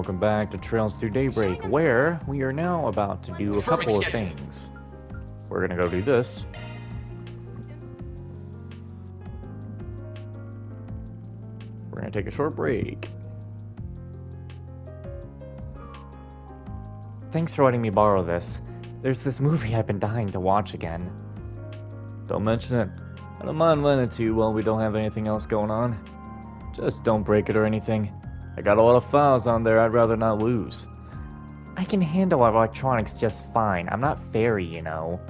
welcome back to Trails Through Daybreak, where we are now about to do a couple of things. We're gonna go do this. We're gonna take a short break. Thanks for letting me borrow this. There's this movie I've been dying to watch again. Don't mention it. I don't mind lending it to you while we don't have anything else going on. Just don't break it or anything. I got a lot of files on there I'd rather not lose. I can handle electronics just fine. I'm not fairy, you know.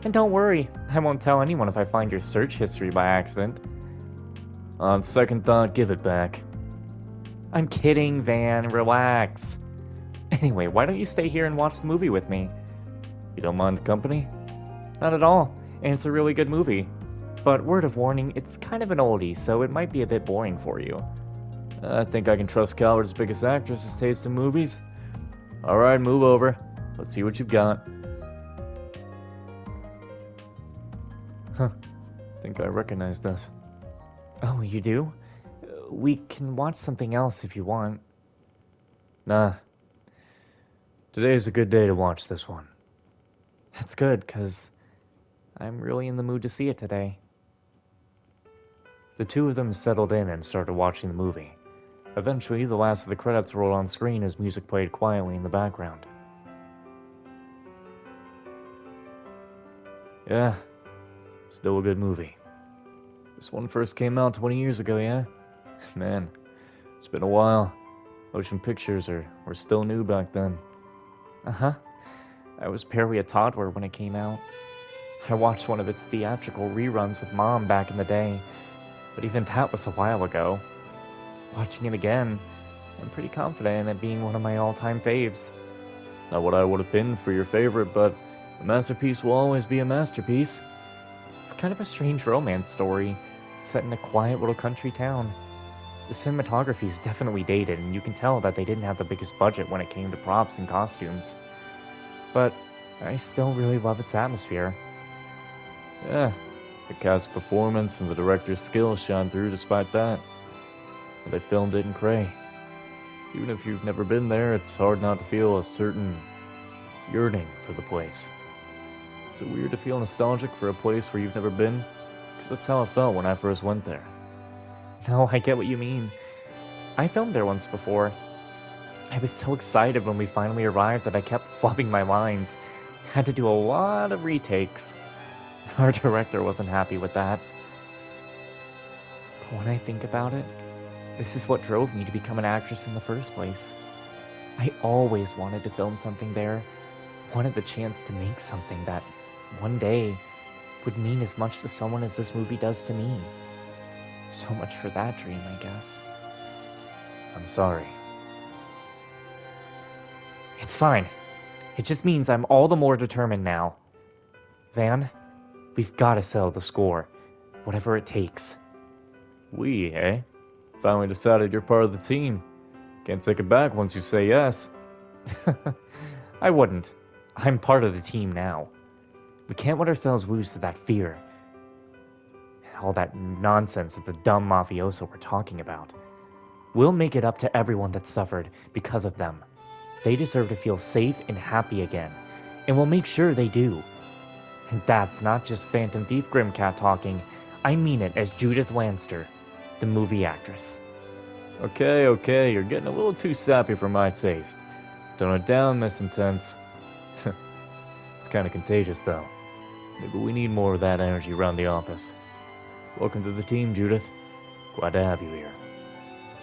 And don't worry, I won't tell anyone if I find your search history by accident. On second thought, give it back. I'm kidding, Van. Relax. Anyway, why don't you stay here and watch the movie with me? You don't mind the company? Not at all, and it's a really good movie. But word of warning, it's kind of an oldie, so it might be a bit boring for you. I think I can trust Calvert's biggest actress's taste in movies. Alright, move over. Let's see what you've got. Huh. Think I recognize this. Oh, you do? We can watch something else if you want. Nah. Today's a good day to watch this one. That's good, because I'm really in the mood to see it today. The two of them settled in and started watching the movie. Eventually, the last of the credits rolled on screen as music played quietly in the background. Yeah, still a good movie. This one first came out 20 years ago, yeah? Man, it's been a while. Motion pictures were still new back then. Uh-huh. I was barely a toddler when it came out. I watched one of its theatrical reruns with Mom back in the day, but even that was a while ago. Watching it again, I'm pretty confident in it being one of my all-time faves. Not what I would have been for your favorite, but a masterpiece will always be a masterpiece. It's kind of a strange romance story, set in a quiet little country town. The cinematography is definitely dated, and you can tell that they didn't have the biggest budget when it came to props and costumes. But I still really love its atmosphere. Yeah, the cast's performance and the director's skill shine through despite that. And they filmed it in Cray. Even if you've never been there, it's hard not to feel a certain yearning for the place. Is it weird to feel nostalgic for a place where you've never been? Because that's how I felt when I first went there. No, I get what you mean. I filmed there once before. I was so excited when we finally arrived that I kept flubbing my lines. Had to do a lot of retakes. Our director wasn't happy with that. But when I think about it, this is what drove me to become an actress in the first place. I always wanted to film something there. Wanted the chance to make something that, one day, would mean as much to someone as this movie does to me. So much for that dream, I guess. I'm sorry. It's fine. It just means I'm all the more determined now. Van, we've got to settle the score. Whatever it takes. We, eh? Finally decided you're part of the team. Can't take it back once you say yes. I wouldn't. I'm part of the team now. We can't let ourselves lose to that fear. All that nonsense that the dumb mafioso were talking about. We'll make it up to everyone that suffered because of them. They deserve to feel safe and happy again, and we'll make sure they do. And that's not just Phantom Thief Grimcat talking. I mean it as Judith Lanster, the movie actress. Okay, you're getting a little too sappy for my taste. Tone it down, Miss Intense. It's kind of contagious, though. Maybe we need more of that energy around the office. Welcome to the team, Judith. Glad to have you here.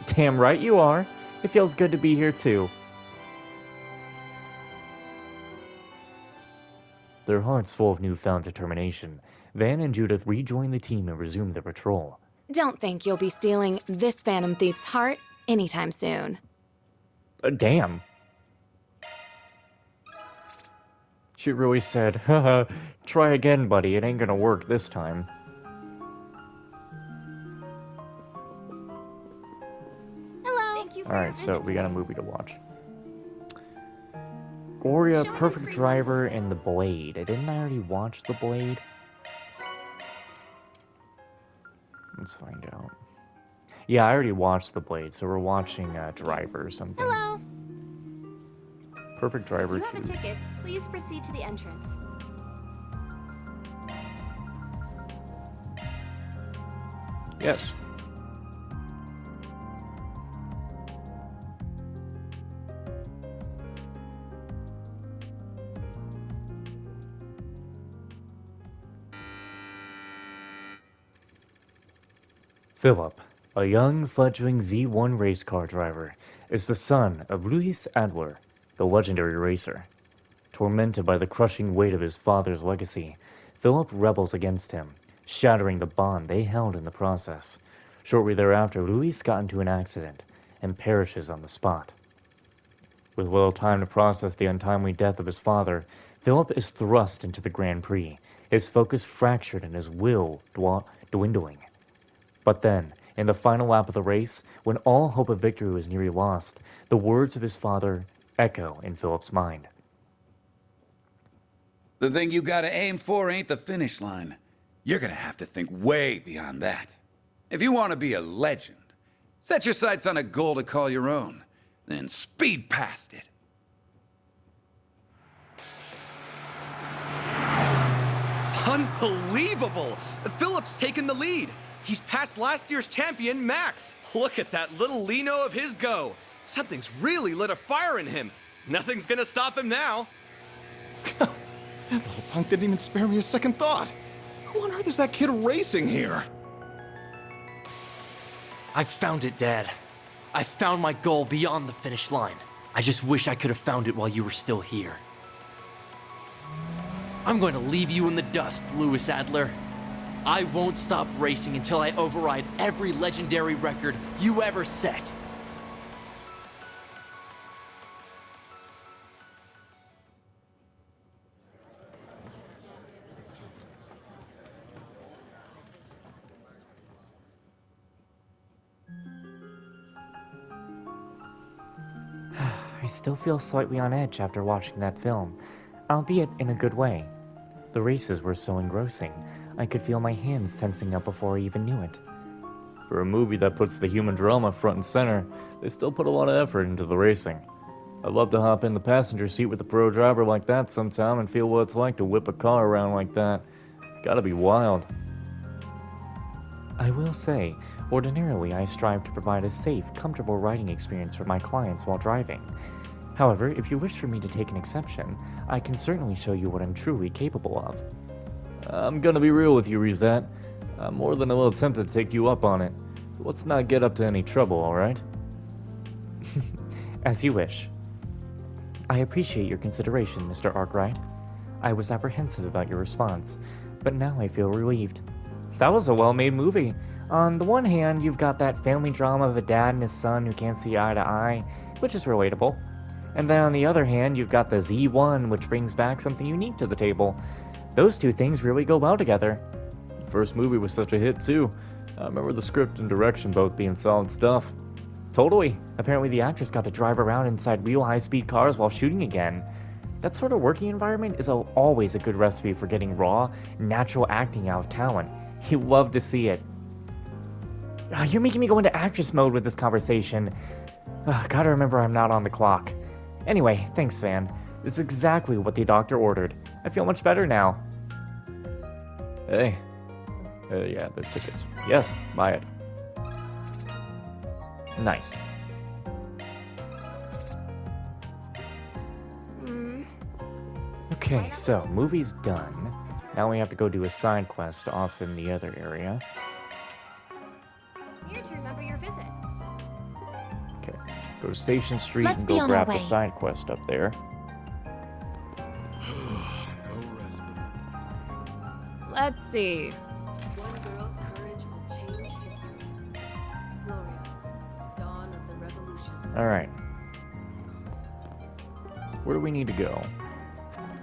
Damn right you are. It feels good to be here, too. Their hearts full of newfound determination, Van and Judith rejoin the team and resume their patrol. Don't think you'll be stealing this Phantom Thief's heart anytime soon. Damn. She really said, haha, try again, buddy, it ain't gonna work this time. Hello. Alright, so we got a movie to watch. Gloria, Perfect Driver, and The Blade. Didn't I already watch The Blade? Let's find out. Yeah, I already watched The Blade, so we're watching Driver or something. Hello. Perfect Driver You have a 2. ticket. Please proceed to the entrance. Yes. Philip, a young, fledgling Z1 race car driver, is the son of Luis Adler, the legendary racer. Tormented by the crushing weight of his father's legacy, Philip rebels against him, shattering the bond they held in the process. Shortly thereafter, Luis got into an accident and perishes on the spot. With little time to process the untimely death of his father, Philip is thrust into the Grand Prix, his focus fractured and his will dwindling. But then, in the final lap of the race, when all hope of victory was nearly lost, the words of his father echo in Philip's mind. The thing you gotta aim for ain't the finish line. You're gonna have to think way beyond that. If you want to be a legend, set your sights on a goal to call your own, then speed past it. Unbelievable! Philip's taken the lead. He's passed last year's champion, Max. Look at that little Lino of his go. Something's really lit a fire in him. Nothing's gonna stop him now. That little punk didn't even spare me a second thought. Who on earth is that kid racing here? I found it, Dad. I found my goal beyond the finish line. I just wish I could have found it while you were still here. I'm going to leave you in the dust, Louis Adler. I won't stop racing until I override every legendary record you ever set. I still feel slightly on edge after watching that film, albeit in a good way. The races were so engrossing, I could feel my hands tensing up before I even knew it. For a movie that puts the human drama front and center, they still put a lot of effort into the racing. I'd love to hop in the passenger seat with a pro driver like that sometime and feel what it's like to whip a car around like that. Gotta be wild. I will say, ordinarily I strive to provide a safe, comfortable riding experience for my clients while driving. However, if you wish for me to take an exception, I can certainly show you what I'm truly capable of. I'm gonna be real with you, Rizette. I'm more than a little tempted to take you up on it. Let's not get up to any trouble, alright? As you wish. I appreciate your consideration, Mr. Arkwright. I was apprehensive about your response, but now I feel relieved. That was a well-made movie. On the one hand, you've got that family drama of a dad and his son who can't see eye to eye, which is relatable. And then on the other hand, you've got the Z1, which brings back something unique to the table. Those two things really go well together. The first movie was such a hit too. I remember the script and direction both being solid stuff. Totally. Apparently the actors got to drive around inside real high-speed cars while shooting again. That sort of working environment is always a good recipe for getting raw, natural acting out of talent. You love to see it. You're making me go into actress mode with this conversation. Gotta remember I'm not on the clock. Anyway, thanks, Van. It's exactly what the doctor ordered. I feel much better now. Hey. Yeah, the tickets. Yes, buy it. Nice. Okay, so, movie's done. Now we have to go do a side quest off in the other area. Here to remember your visit. Okay, go to Station Street Let's and be go on grab our the way. side quest up there. No rest for Let's see. One girl's courage will change history. Gloria, dawn of the revolution. Alright. Where do we need to go?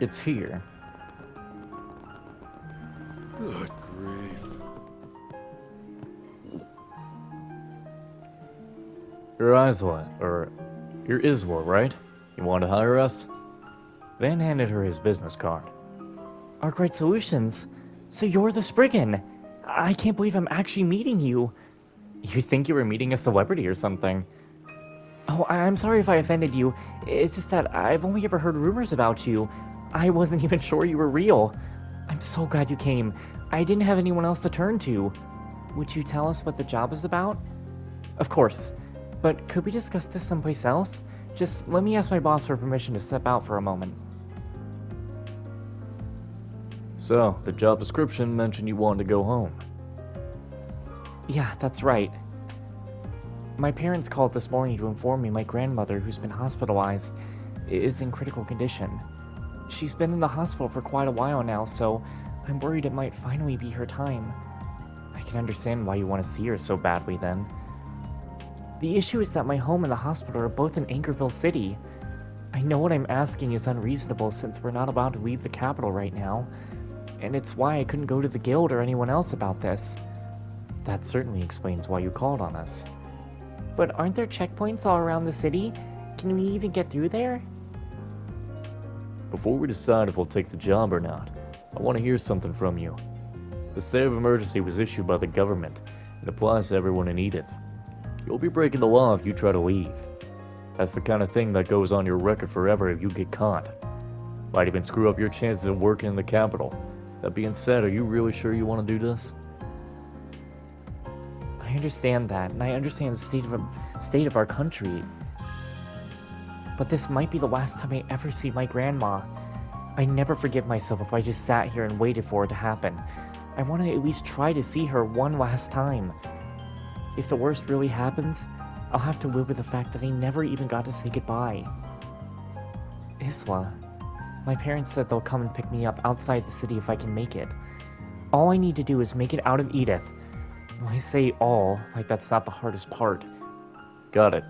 It's here. Good grief. You're Isla, or you're Isla, right? You want to hire us? Van handed her his business card. Arkwright Solutions? So you're the Spriggan? I can't believe I'm actually meeting you. You think you were meeting a celebrity or something. Oh, I'm sorry if I offended you. It's just that I've only ever heard rumors about you. I wasn't even sure you were real. I'm so glad you came. I didn't have anyone else to turn to. Would you tell us what the job is about? Of course. But could we discuss this someplace else? Just let me ask my boss for permission to step out for a moment. So, the job description mentioned you wanted to go home. Yeah, that's right. My parents called this morning to inform me my grandmother, who's been hospitalized, is in critical condition. She's been in the hospital for quite a while now, so I'm worried it might finally be her time. I can understand why you want to see her so badly then. The issue is that my home and the hospital are both in Anchorville City. I know what I'm asking is unreasonable since we're not allowed to leave the capital right now, and it's why I couldn't go to the guild or anyone else about this. That certainly explains why you called on us. But aren't there checkpoints all around the city? Can we even get through there? Before we decide if we'll take the job or not, I want to hear something from you. The state of emergency was issued by the government and applies to everyone in Edith. You'll be breaking the law if you try to leave. That's the kind of thing that goes on your record forever if you get caught. Might even screw up your chances of working in the capital. That being said, are you really sure you want to do this? I understand that, and I understand the state of our country. But this might be the last time I ever see my grandma. I never forgive myself if I just sat here and waited for it to happen. I want to at least try to see her one last time. If the worst really happens, I'll have to live with the fact that I never even got to say goodbye. Isla, my parents said they'll come and pick me up outside the city if I can make it. All I need to do is make it out of Edith. Well, I say all, like that's not the hardest part. Got it.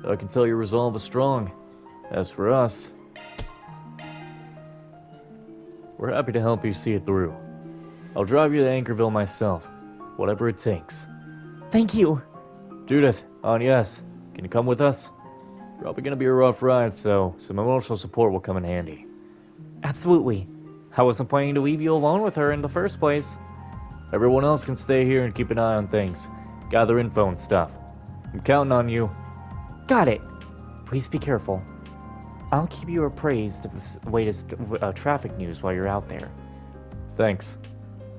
I can tell your resolve is strong. As for us, we're happy to help you see it through. I'll drive you to Anchorville myself, whatever it takes. Thank you! Judith, yes, can you come with us? Probably gonna be a rough ride, so some emotional support will come in handy. Absolutely. I wasn't planning to leave you alone with her in the first place. Everyone else can stay here and keep an eye on things. Gather info and stuff. I'm counting on you. Got it. Please be careful. I'll keep you appraised of the latest traffic news while you're out there. Thanks.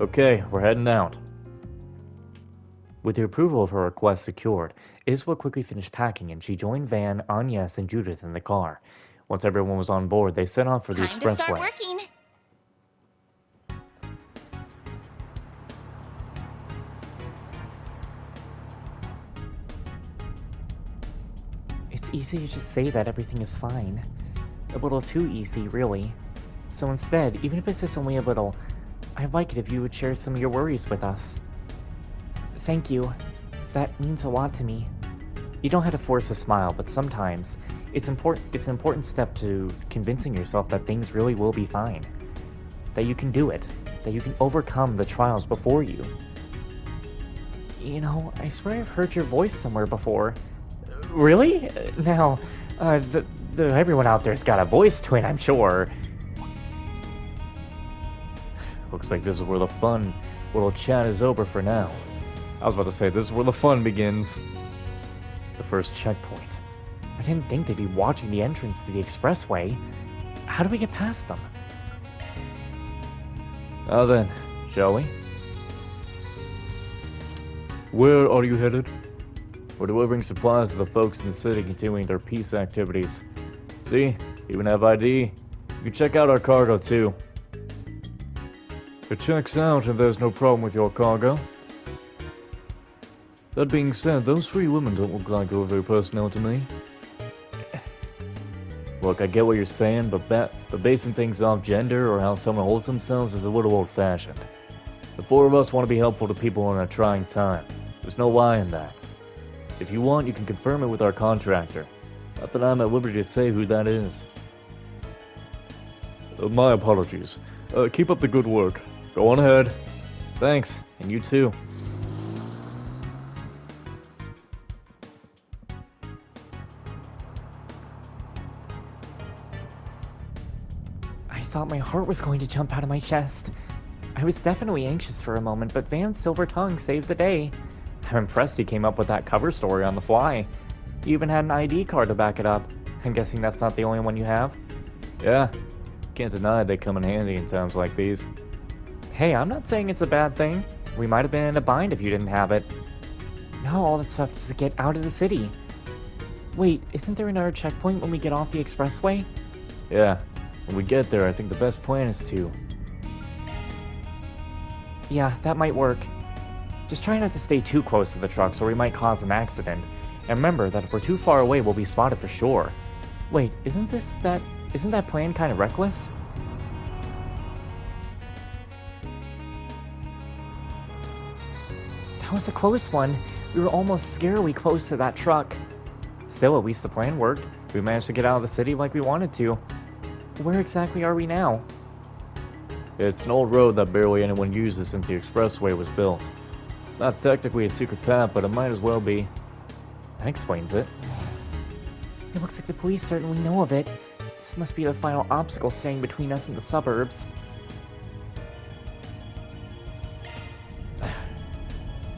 Okay, we're heading out. With the approval of her request secured, Isla quickly finished packing and she joined Van, Agnes, and Judith in the car. Once everyone was on board, they set off for the Time to start expressway. working. It's easy to just say that everything is fine. A little too easy, really. So instead, even if it's just only a little, I'd like it if you would share some of your worries with us. Thank you. That means a lot to me. You don't have to force a smile, but sometimes it's an important step to convincing yourself that things really will be fine. That you can do it. That you can overcome the trials before you. You know, I swear I've heard your voice somewhere before. Really? Now, everyone out there's got a voice to it, I'm sure. Looks like this is where the fun little chat is over for now. I was about to say, this is where the fun begins. The first checkpoint. I didn't think they'd be watching the entrance to the expressway. How do we get past them? Now then, shall we? Where are you headed? We're delivering supplies to the folks in the city continuing their peace activities. See, even have ID. You can check out our cargo too. It checks out and there's no problem with your cargo. That being said, those three women don't look like ordinary personnel to me. Look, I get what you're saying, but basing things off gender or how someone holds themselves is a little old-fashioned. The four of us want to be helpful to people in a trying time. There's no lie in that. If you want, you can confirm it with our contractor. Not that I'm at liberty to say who that is. My apologies. Keep up the good work. Go on ahead. Thanks, and you too. I thought my heart was going to jump out of my chest. I was definitely anxious for a moment, but Van's silver tongue saved the day. I'm impressed he came up with that cover story on the fly. He even had an ID card to back it up. I'm guessing that's not the only one you have? Yeah, can't deny they come in handy in times like these. Hey, I'm not saying it's a bad thing. We might have been in a bind if you didn't have it. Now all that's left is to get out of the city. Wait, isn't there another checkpoint when we get off the expressway? Yeah, when we get there, I think the best plan is to... Yeah, that might work. Just try not to stay too close to the trucks or we might cause an accident. And remember that if we're too far away, we'll be spotted for sure. Wait, isn't that plan kind of reckless? That was a close one. We were almost scarily close to that truck. Still, at least the plan worked. We managed to get out of the city like we wanted to. Where exactly are we now? It's an old road that barely anyone uses since the expressway was built. It's not technically a secret path, but it might as well be. That explains it. It looks like the police certainly know of it. This must be the final obstacle standing between us and the suburbs.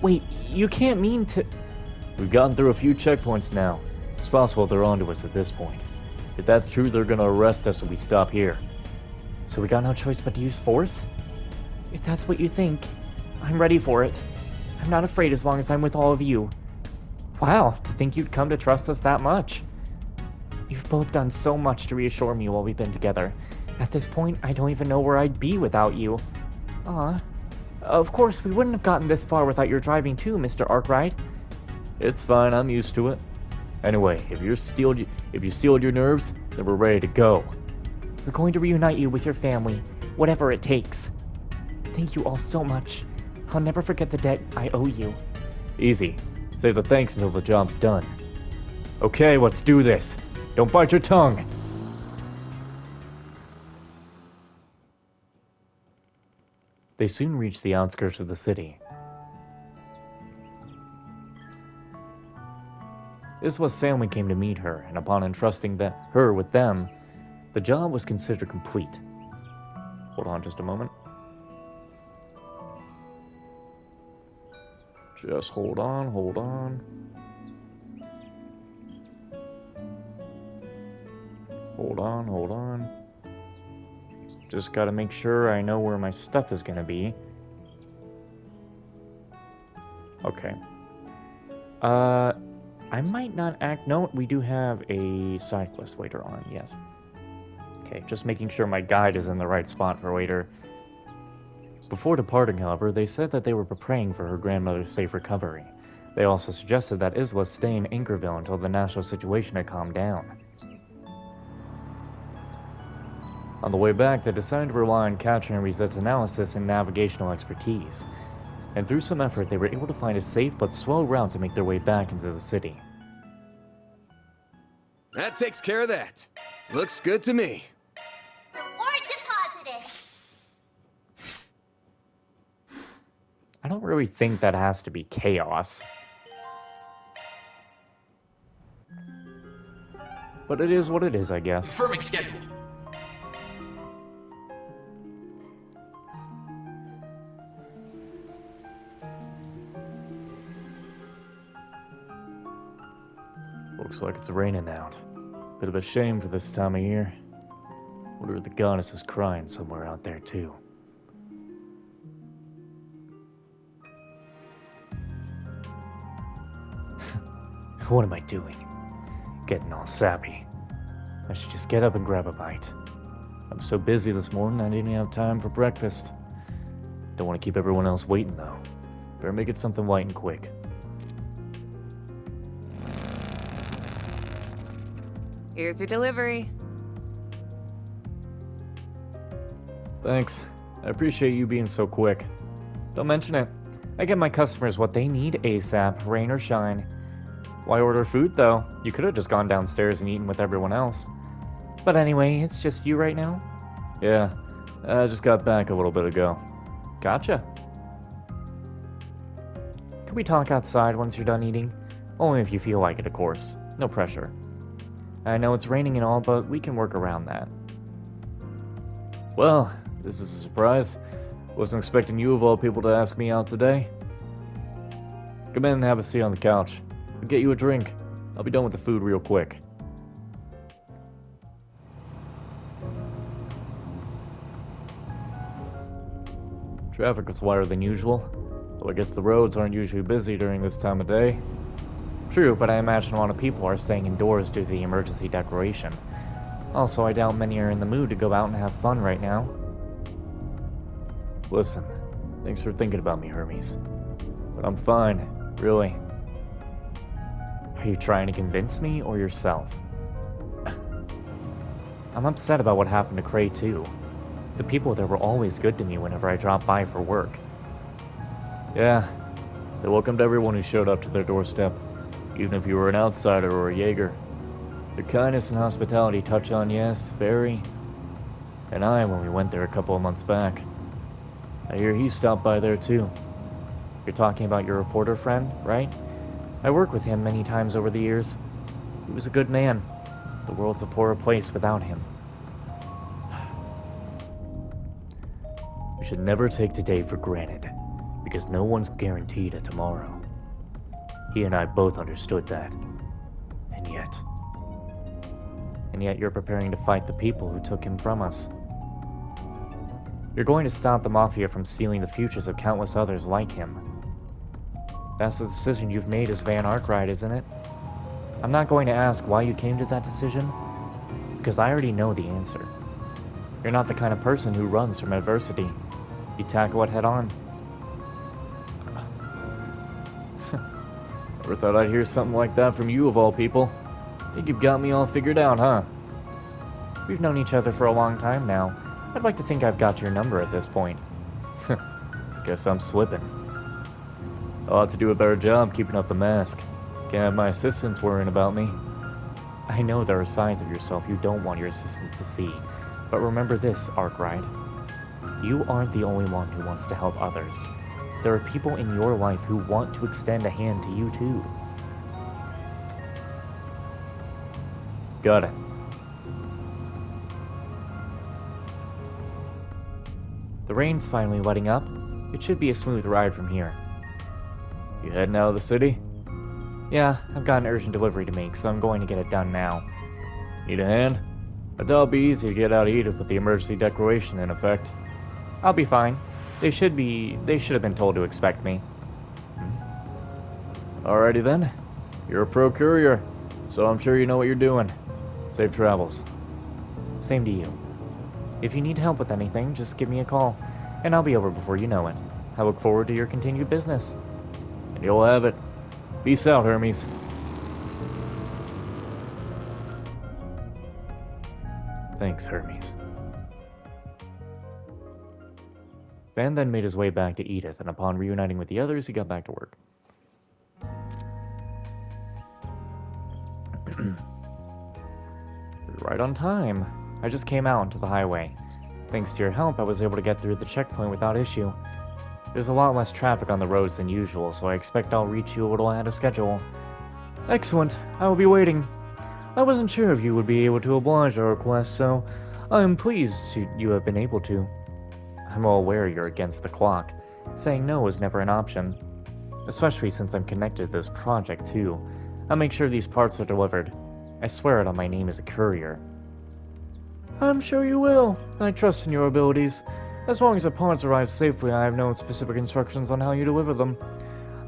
Wait, you can't mean to... We've gotten through a few checkpoints now. It's possible they're onto us at this point. If that's true, they're gonna arrest us if we stop here. So we got no choice but to use force? If that's what you think, I'm ready for it. I'm not afraid as long as I'm with all of you. Wow, to think you'd come to trust us that much. You've both done so much to reassure me while we've been together. At this point, I don't even know where I'd be without you. Of course, we wouldn't have gotten this far without your driving too, Mr. Arkwright. It's fine, I'm used to it. Anyway, if you steeled your nerves, then we're ready to go. We're going to reunite you with your family, whatever it takes. Thank you all so much. I'll never forget the debt I owe you. Easy. Save the thanks until the job's done. Okay, let's do this. Don't bite your tongue. They soon reached the outskirts of the city. Iswa's family came to meet her, and upon entrusting her with them, the job was considered complete. Hold on just a moment. Just hold on. Hold on, hold on. Just gotta make sure I know where my stuff is gonna be. Okay. I might not act... No, we do have a side quest later on, yes. Okay, just making sure my guide is in the right spot for later. Before departing, however, they said that they were praying for her grandmother's safe recovery. They also suggested that Isla stay in Anchorville until the national situation had calmed down. On the way back, they decided to rely on Captain and Rosette's analysis and navigational expertise. And through some effort, they were able to find a safe but slow route to make their way back into the city. That takes care of that. Looks good to me. Reward deposited. I don't really think that has to be chaos. But it is what it is, I guess. Confirming schedule. Looks like it's raining out. Bit of a shame for this time of year. Wonder if the goddess is crying somewhere out there too. What am I doing? Getting all sappy. I should just get up and grab a bite. I'm so busy this morning I didn't even have time for breakfast. Don't want to keep everyone else waiting though. Better make it something light and quick. Here's your delivery. Thanks. I appreciate you being so quick. Don't mention it. I get my customers what they need ASAP, rain or shine. Why order food, though? You could have just gone downstairs and eaten with everyone else. But anyway, it's just you right now? Yeah, I just got back a little bit ago. Gotcha. Can we talk outside once you're done eating? Only if you feel like it, of course. No pressure. I know it's raining and all, but we can work around that. Well, this is a surprise. Wasn't expecting you of all people to ask me out today. Come in and have a seat on the couch. I'll get you a drink. I'll be done with the food real quick. Traffic was wider than usual, though I guess the roads aren't usually busy during this time of day. True, but I imagine a lot of people are staying indoors due to the emergency declaration. Also, I doubt many are in the mood to go out and have fun right now. Listen, thanks for thinking about me, Hermes. But I'm fine, really. Are you trying to convince me or yourself? I'm upset about what happened to Cray, too. The people there were always good to me whenever I dropped by for work. Yeah, they welcomed everyone who showed up to their doorstep, even if you were an outsider or a Jaeger. Their kindness and hospitality touch on, yes, very. And I, when we went there a couple of months back. I hear he stopped by there too. You're talking about your reporter friend, right? I worked with him many times over the years. He was a good man. The world's a poorer place without him. We should never take today for granted, because no one's guaranteed a tomorrow. He and I both understood that. And yet you're preparing to fight the people who took him from us. You're going to stop the Mafia from stealing the futures of countless others like him. That's the decision you've made as Van Arkwright, isn't it? I'm not going to ask why you came to that decision, because I already know the answer. You're not the kind of person who runs from adversity. You tackle it head on. Never thought I'd hear something like that from you of all people. Think you've got me all figured out, huh? We've known each other for a long time now. I'd like to think I've got your number at this point. Guess I'm slipping. I'll have to do a better job keeping up the mask. Can't have my assistants worrying about me. I know there are sides of yourself you don't want your assistants to see, but remember this, Arkwright. You aren't the only one who wants to help others. There are people in your life who want to extend a hand to you too. Got it. The rain's finally letting up. It should be a smooth ride from here. You heading out of the city? Yeah, I've got an urgent delivery to make, so I'm going to get it done now. Need a hand? I thought it'd be easy to get out of Edith with the emergency declaration in effect. I'll be fine. They should have been told to expect me. Alrighty then. You're a pro courier, so I'm sure you know what you're doing. Safe travels. Same to you. If you need help with anything, just give me a call, and I'll be over before you know it. I look forward to your continued business. And you'll have it. Peace out, Hermes. Thanks, Hermes. Van then made his way back to Edith, and upon reuniting with the others, he got back to work. Right on time. I just came out onto the highway. Thanks to your help, I was able to get through the checkpoint without issue. There's a lot less traffic on the roads than usual, so I expect I'll reach you a little ahead of schedule. Excellent. I will be waiting. I wasn't sure if you would be able to oblige our request, so I am pleased you have been able to. I'm well aware you're against the clock. Saying no was never an option. Especially since I'm connected to this project, too. I'll make sure these parts are delivered. I swear it on my name as a courier. I'm sure you will. I trust in your abilities. As long as the parts arrive safely, I have no specific instructions on how you deliver them.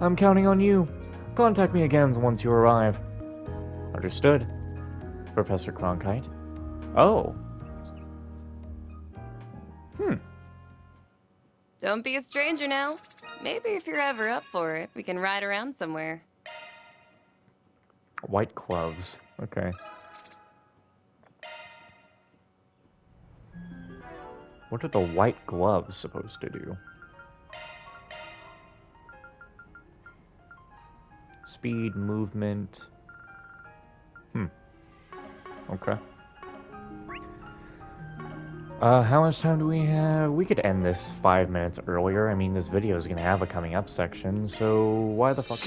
I'm counting on you. Contact me again once you arrive. Understood. Professor Cronkite. Oh. Don't be a stranger now. Maybe if you're ever up for it, we can ride around somewhere. White gloves. Okay. What are the white gloves supposed to do? Speed, movement. Okay. How much time do we have? We could end this 5 minutes earlier. I mean, this video is gonna have a coming up section, so why the fuck?